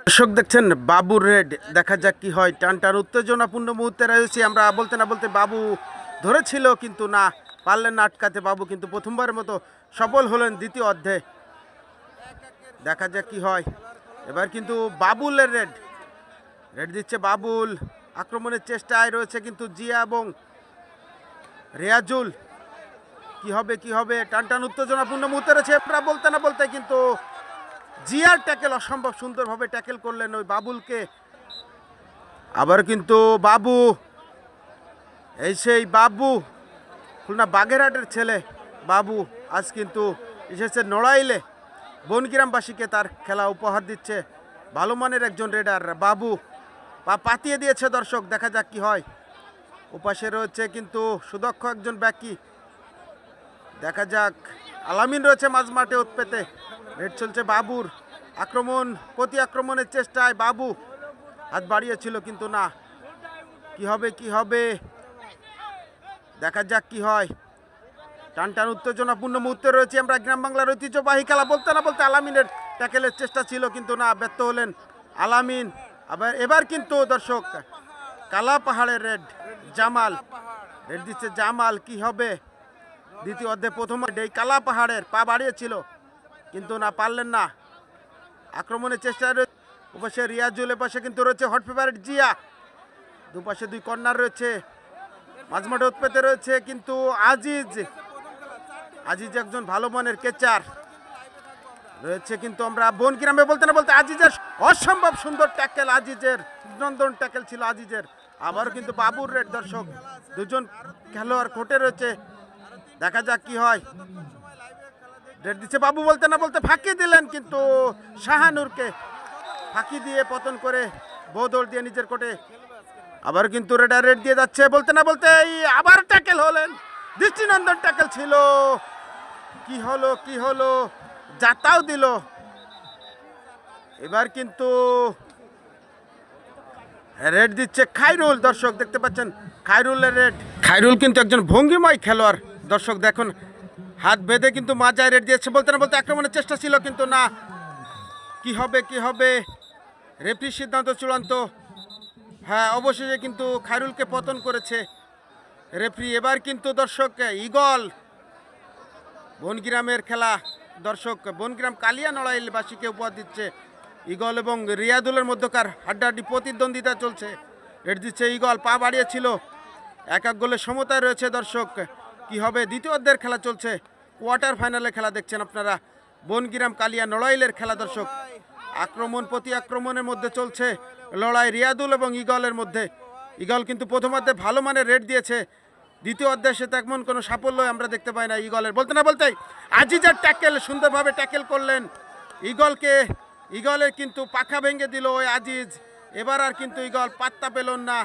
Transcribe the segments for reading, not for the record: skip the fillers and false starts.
দর্শক দেখছেন বাবুর রেড, দেখা যাক কি হয়। টান টান উত্তেজনাপূর্ণ মুহূর্তে রয়েছি আমরা। বলতে না বলতে বাবু ধরেছিল কিন্তু না পারলেন না আটকাতে। বাবু কিন্তু প্রথমবারের মতো সফল হলেন দ্বিতীয় অর্ধে। দেখা যাক কি হয়। এবার কিন্তু বাবুলের রেড রেড দিচ্ছে বাবুল। আক্রমণের চেষ্টায় রয়েছে কিন্তু জিয়া এবং রেয়াজুল। কি হবে কি হবে, টান টান উত্তেজনাপূর্ণ মুহূর্তে রয়েছে। আমরা বলতে না বলতে কিন্তু জিয়ার ট্যাকেল অসম্ভব সুন্দরভাবে ট্যাকেল করলেন ওই বাবুলকে। আবার কিন্তু বাবু, এই সেই বাবু, খুলনা বাগেরহাটের ছেলে বাবু আজ কিন্তু এসেছে নড়াইলে। বনগ্রামবাসীকে তার খেলা উপহার দিচ্ছে। ভালো মানের একজন রেডার বাবু, পা পাতিয়ে দিয়েছে। দর্শক দেখা যাক কি হয়। ওপাশে রয়েছে কিন্তু সুদক্ষ একজন ব্যাকি। দেখা যাক, আলামিন রয়েছে মাঝ মাঠে উৎপেতে। রেড চলছে বাবুর। আক্রমণ, প্রতি আক্রমণের চেষ্টায় বাবু হাত বাড়িয়েছিল কিন্তু না। কি হবে কি হবে, দেখা যাক কি হয়। টান টান উত্তেজনাপূর্ণ মুহূর্তে রয়েছে আমরা। গ্রাম বাংলার ঐতিহ্যবাহী খেলা। বলতে না বলতে আলামিনের ট্যাকেলের চেষ্টা ছিল কিন্তু না, ব্যর্থ হলেন আলামিন। এবার কিন্তু দর্শক কালা পাহাড়ের রেড জামাল, রেড দিচ্ছে জামাল। কি হবে, দ্বিতীয় অর্ধে প্রথম এই কালা পাহাড়ের পা বাড়িয়েছিল কিন্তু না, পারলেন না। আক্রমণের চেষ্টা রয়েছে ওপাশে রিয়াজুল, এপাশে কিন্তু রয়েছে হট ফেভারিট জিয়া। দুপাশে দুই কর্নার রয়েছে, মাঝমাঠে উৎপেতে রয়েছে কিন্তু আজিজ। আজিজ একজন ভালো মানের কেচার রয়েছে কিন্তু আমরা বনগ্রামে। বলতে না বলতে আজিজের অসম্ভব সুন্দর ট্যাকেল, আজিজের নন্দন ট্যাকেল ছিল আজিজের। আবারও কিন্তু বাবুর রেড। দর্শক দুজন খেলোয়াড় কোর্টে রয়েছে, দেখা যাক কি হয়। রেড দিচ্ছে বাবু। বলতে না বলতে ফাঁকি দিলেন কিন্তু শাহানুরকে ফাঁকি দিয়ে পতন করে বদল দিয়ে নিজের কোর্টে। আবার কিন্তু রেডার রেড দিয়ে যাচ্ছে। বলতে না বলতে আবার ট্যাকেল হলেন, দৃষ্টিনন্দন ট্যাকেল ছিল। কি হলো কি হলো, জাতাও দিল। এবার কিন্তু রেড দিচ্ছে খায়রুল। দর্শক দেখতে পাচ্ছেন খায়রুলের রেড। খায়রুল কিন্তু একজন ভঙ্গিময় খেলোয়াড়। দর্শক দেখুন, হাত বেঁধে কিন্তু মাজায় রেড দিয়েছে। বলতে না বলতে আক্রমণের চেষ্টা ছিল কিন্তু না। কি হবে কি হবে, রেফারির সিদ্ধান্ত চূড়ান্ত। হ্যাঁ, অবশেষে কিন্তু খায়রুলকে পতন করেছে রেফারি। এবার কিন্তু দর্শক ইগল বনগ্রামের খেলা। দর্শক বনগ্রাম কালিয়া নড়াইলবাসীকে উপহার দিচ্ছে ইগল এবং রিয়াদুলের মধ্যকার হাড্ডাহাড্ডি প্রতিদ্বন্দ্বিতা চলছে। রেড দিচ্ছে ইগল, পা বাড়িয়েছিল, এক এক গোলে সমতায় রয়েছে। দর্শক কি হবে, দ্বিতীয় অর্ধের খেলা চলছে, কোয়ার্টার ফাইনালের খেলা দেখছেন আপনারা। বনগ্রাম কালিয়া নড়াইলের খেলা। দর্শক আক্রমণ প্রতি আক্রমণের মধ্যে চলছে লড়াই রিয়াদুল এবং ইগলের মধ্যে। ইগল কিন্তু প্রথমার্ধে ভালো মানের রেড দিয়েছে, দ্বিতীয় অর্ধে সে তেমন কোনো সাফল্য আমরা দেখতে পাই না ইগলের। বলতে না বলতেই আজিজের ট্যাকেল, সুন্দরভাবে ট্যাকেল করলেন ইগলকে। ইগলের কিন্তু পাখা ভেঙে দিল ওই আজিজ। এবার আর কিন্তু ইগল পাত্তা পেল না,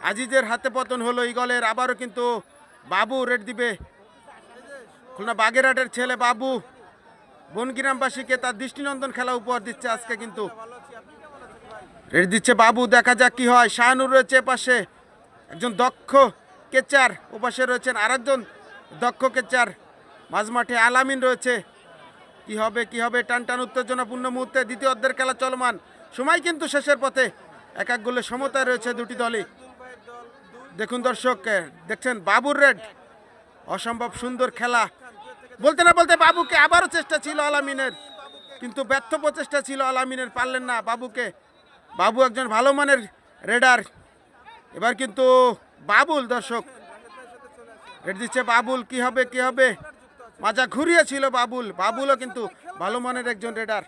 আজিজের হাতে পতন হলো ইগলের। আবারও কিন্তু বাবু রেড দিবে। খুলনা বাগেরহাটের ছেলে বাবু বনগ্রামবাসীকে তার দৃষ্টিনন্দন খেলা উপহার দিচ্ছে আজকে কিন্তু। রেড দিচ্ছে বাবু, দেখা যাক কি হয়। শাহানুর রয়েছে পাশে, একজন দক্ষ কেচার। ওপাশে রয়েছেন আরেকজন দক্ষ কেচার। মাঝমাঠে আলামিন রয়েছে। কি হবে কি হবে, টান টান উত্তেজনাপূর্ণ মুহূর্তে দ্বিতীয় অর্ধের খেলা চলমান। সময় কিন্তু শেষের পথে, এক এক গোলে সমতায় রয়েছে দুটি দলই। দেখুন দর্শক, দেখছেন বাবুর রেড, অসম্ভব সুন্দর খেলা। বলতে না বলতে বাবুকে আবারও চেষ্টা ছিল আলামিনের, কিন্তু ব্যর্থ প্রচেষ্টা ছিল আলামিনের, পারলেন না বাবুকে। বাবু একজন ভালো মানের রেডার। এবার কিন্তু বাবুল, দর্শক রেড দিচ্ছে বাবুল। কি হবে কি হবে, মাজা ঘুরিয়েছিল বাবুল। বাবুলও কিন্তু ভালো মানের একজন রেডার,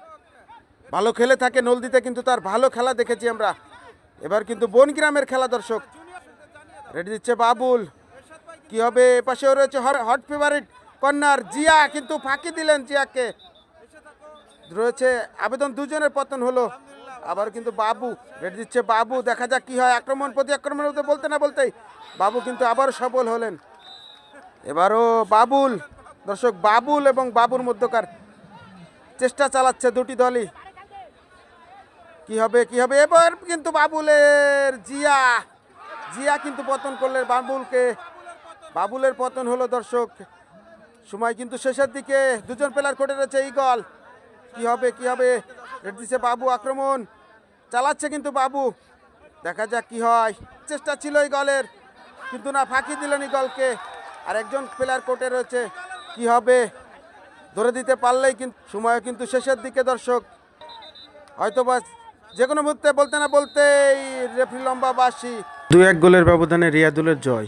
ভালো খেলে থাকে নলদিতে, কিন্তু তার ভালো খেলা দেখেছি আমরা। এবার কিন্তু বনগ্রামের খেলা। দর্শক রেড দিচ্ছে বাবুল। কি হবে, এপাশেও রয়েছে হট ফেভারিট কর্নার জিয়া, কিন্তু ফাঁকি দিলেন জিয়াকে। রয়েছে আবেদন, দুজনের পতন হলো। আবার কিন্তু বাবু রেড দিচ্ছে বাবু, দেখা যাক কি হয়। আক্রমণ প্রতি আক্রমণের মধ্যে বলতে না বলতেই বাবু কিন্তু আবার সফল হলেন। এবারও বাবুল। দর্শক বাবুল এবং বাবুর মধ্যকার চেষ্টা চালাচ্ছে দুটি দলই। কি হবে কি হবে, এবার কিন্তু বাবুলের জিয়া, জিয়া কিন্তু পতন করলেন বাবুলকে। বাবুলের পতন হলো। দর্শক সময় কিন্তু শেষের দিকে, দুজন প্লেয়ার কোর্টে রয়েছে ইগল। কি হবে কি হবে, রেড দিচ্ছে বাবু। আক্রমণ চালাচ্ছে কিন্তু বাবু, দেখা যাক কি হয়। চেষ্টা ছিল ইগলের, কিন্তু না, ফাঁকি দিলেন ইগলকে। আর একজন প্লেয়ার কোর্টে রয়েছে, কি হবে ধরে দিতে পারলেই কিন্তু। সময় কিন্তু শেষের দিকে দর্শক, হয়তো বা যে কোনো মুহূর্তে বলতে না বলতেই রেফারি লম্বা বাঁশি। 2-1 গোলের ব্যবধানে রিয়াদুলের জয়।